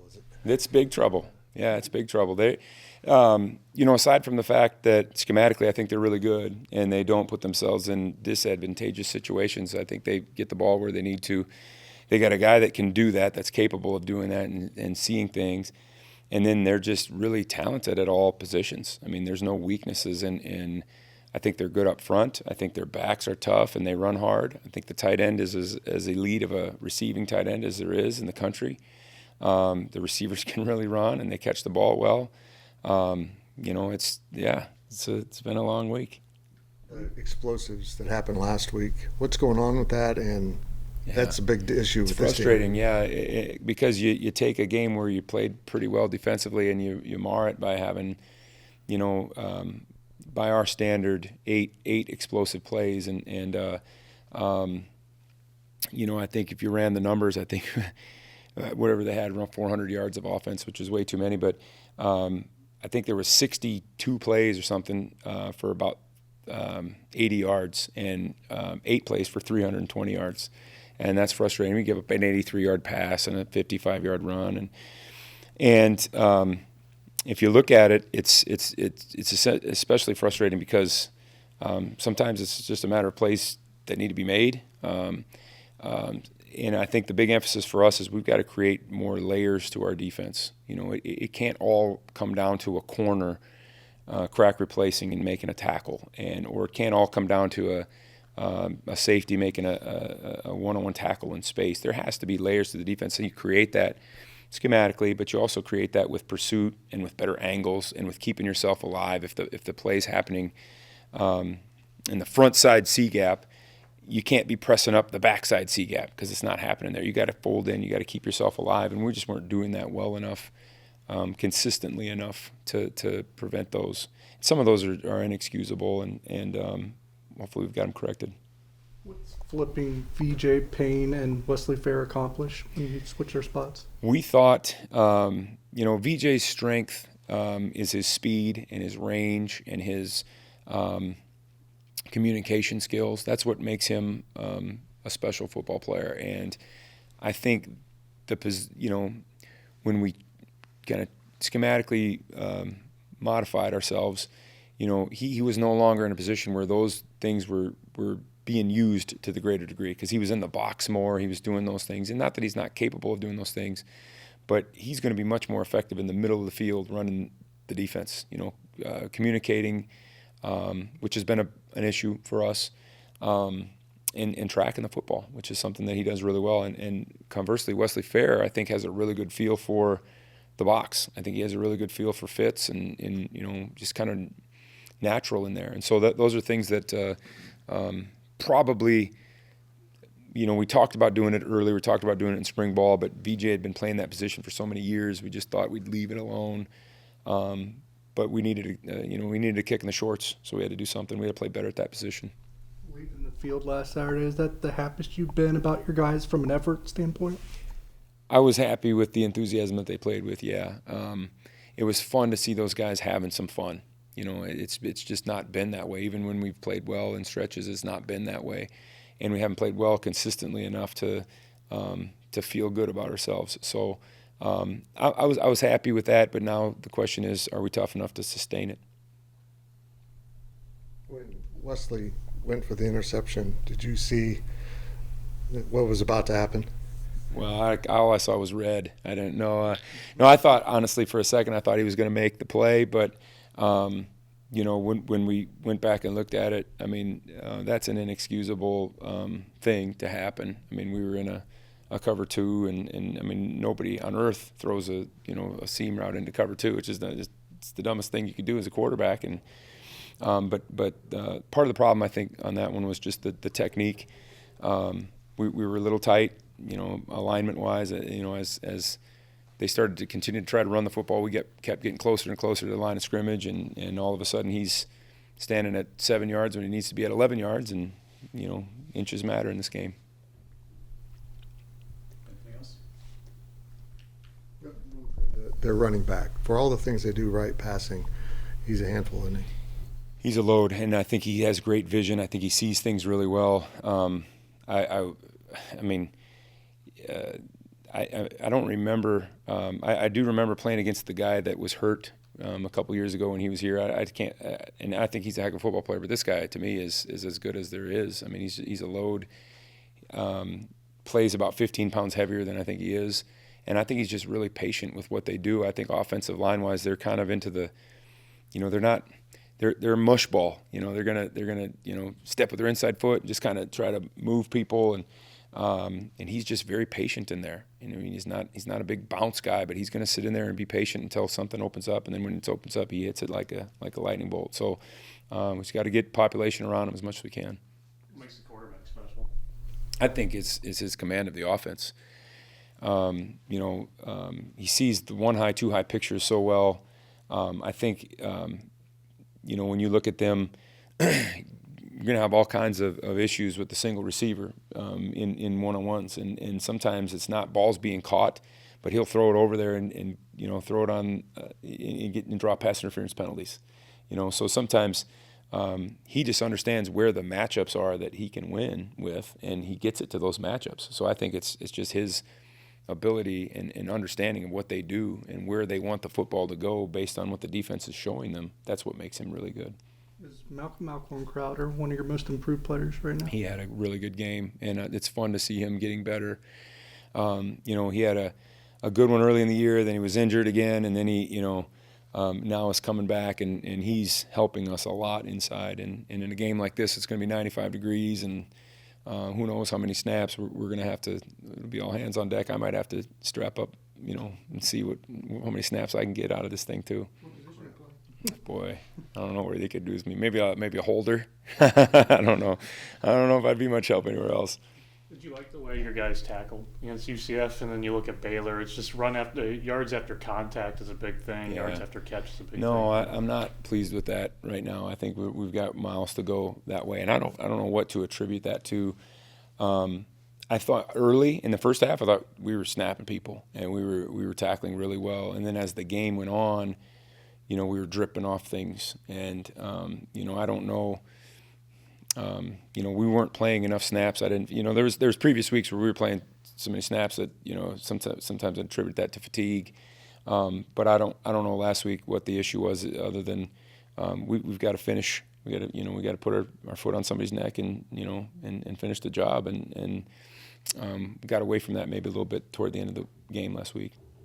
is it? It's big trouble. Yeah, it's big trouble. They, aside from the fact that schematically I think they're really good and they don't put themselves in disadvantageous situations, I think they get the ball where they need to. They got a guy that can do that, that's capable of doing that and seeing things. And then they're just really talented at all positions. I mean, there's no weaknesses, and I think they're good up front. I think their backs are tough and they run hard. I think the tight end is as elite of a receiving tight end as there is in the country. The receivers can really run and they catch the ball well. It's been a long week. The explosives that happened last week, what's going on with that? And that's a big issue with this team. It's frustrating, because you take a game where you played pretty well defensively and you mar it by having, by our standard, eight explosive plays. I think if you ran the numbers, I think whatever they had, around 400 yards of offense, which is way too many. But I think there was 62 plays or something for about 80 yards and 8 plays for 320 yards. And that's frustrating. We give up an 83-yard pass and a 55-yard run, and if you look at it, it's especially frustrating because sometimes it's just a matter of plays that need to be made. And I think the big emphasis for us is we've got to create more layers to our defense. It can't all come down to a corner crack replacing and making a tackle, or it can't all come down to a safety making a one-on-one tackle in space. There has to be layers to the defense, and you create that schematically, but you also create that with pursuit and with better angles and with keeping yourself alive. If the play's happening in the front side C gap, you can't be pressing up the backside C gap because it's not happening there. You got to fold in. You got to keep yourself alive, and we just weren't doing that well enough, consistently enough to prevent those. Some of those are inexcusable, and hopefully we've got them corrected. What's flipping VJ Payne and Wesley Fair accomplish when you switch their spots? We thought, VJ's strength is his speed and his range and his communication skills. That's what makes him a special football player. And I think when we kind of schematically modified ourselves, he was no longer in a position where those things were being used to the greater degree because he was in the box more. He was doing those things. And not that he's not capable of doing those things, but he's going to be much more effective in the middle of the field running the defense, communicating, which has been an issue for us, and tracking the football, which is something that he does really well. And conversely, Wesley Fair, I think, has a really good feel for the box. I think he has a really good feel for fits and just kind of natural in there. And so those are things that probably, we talked about doing it early. We talked about doing it in spring ball, but VJ had been playing that position for so many years. We just thought we'd leave it alone. But we needed a kick in the shorts, so we had to do something. We had to play better at that position. Leaving the field last Saturday, is that the happiest you've been about your guys from an effort standpoint? I was happy with the enthusiasm that they played with, yeah. It was fun to see those guys having some fun. It's just not been that way. Even when we've played well in stretches, it's not been that way. And we haven't played well consistently enough to feel good about ourselves. So I was happy with that, but now the question is, are we tough enough to sustain it? When Wesley went for the interception, did you see what was about to happen? Well, all I saw was red. I didn't know. No, I thought, honestly, for a second, I thought he was going to make the play, but when we went back and looked at it, I mean, that's an inexcusable thing to happen. I mean, we were in a cover two, and I mean, nobody on earth throws a seam route into cover two, which is it's the dumbest thing you could do as a quarterback. And but part of the problem, I think, on that one was just the technique. We were a little tight, alignment-wise. As they started to continue to try to run the football, we kept getting closer and closer to the line of scrimmage, and all of a sudden he's standing at 7 yards when he needs to be at 11 yards, and inches matter in this game. Anything else? Their running back, for all the things they do right passing, he's a handful, isn't he? He's a load, and I think he has great vision. I think he sees I don't remember. I do remember playing against the guy that was hurt a couple years ago when he was here. I can't, and I think he's a heck of a football player. But this guy, to me, is as good as there is. I mean, he's a load. Plays about 15 pounds heavier than I think he is, and I think he's just really patient with what they do. I think offensive line wise, they're kind of into the, they're not. They're a mush ball. They're gonna step with their inside foot and just kind of try to move people, and he's just very patient in there. He's not a big bounce guy, but he's gonna sit in there and be patient until something opens up, and then when it opens up, he hits it like a lightning bolt. So we just got to get population around him as much as we can. What makes the quarterback special? I think it's his command of the offense. He sees the 1-high, 2-high pictures so well. I think. When you look at them, you're going to have all kinds of issues with the single receiver in one-on-ones. And sometimes it's not balls being caught, but he'll throw it over there and throw it on and draw pass interference penalties. So sometimes he just understands where the matchups are that he can win with, and he gets it to those matchups. So I think it's just his ability and understanding of what they do and where they want the football to go based on what the defense is showing them. That's what makes him really good. Is Malcolm Crowder one of your most improved players right now? He had a really good game, and it's fun to see him getting better. He had a good one early in the year, then he was injured again, and then he, now is coming back, and he's helping us a lot inside. And in a game like this, it's going to be 95 degrees, and who knows how many snaps we're going to have to. It'll be all hands on deck. I might have to strap up, and see how many snaps I can get out of this thing too. Boy, I don't know where they could use me. Maybe a holder. I don't know. I don't know if I'd be much help anywhere else. Did you like the way your guys tackled against UCF? And then you look at Baylor, it's just yards after contact is a big thing. Yeah. Yards after catch is a big thing. No, I'm not pleased with that right now. I think we've got miles to go that way, and I don't know what to attribute that to. I thought early in the first half, I thought we were snapping people and we were tackling really well, and then as the game went on, we were dripping off things, and I don't know. We weren't playing enough snaps. I didn't. There was previous weeks where we were playing so many snaps that sometimes I attribute that to fatigue. But I don't know last week what the issue was, other than we've got to finish. We got to put our foot on somebody's neck and finish the job, and got away from that maybe a little bit toward the end of the game last week.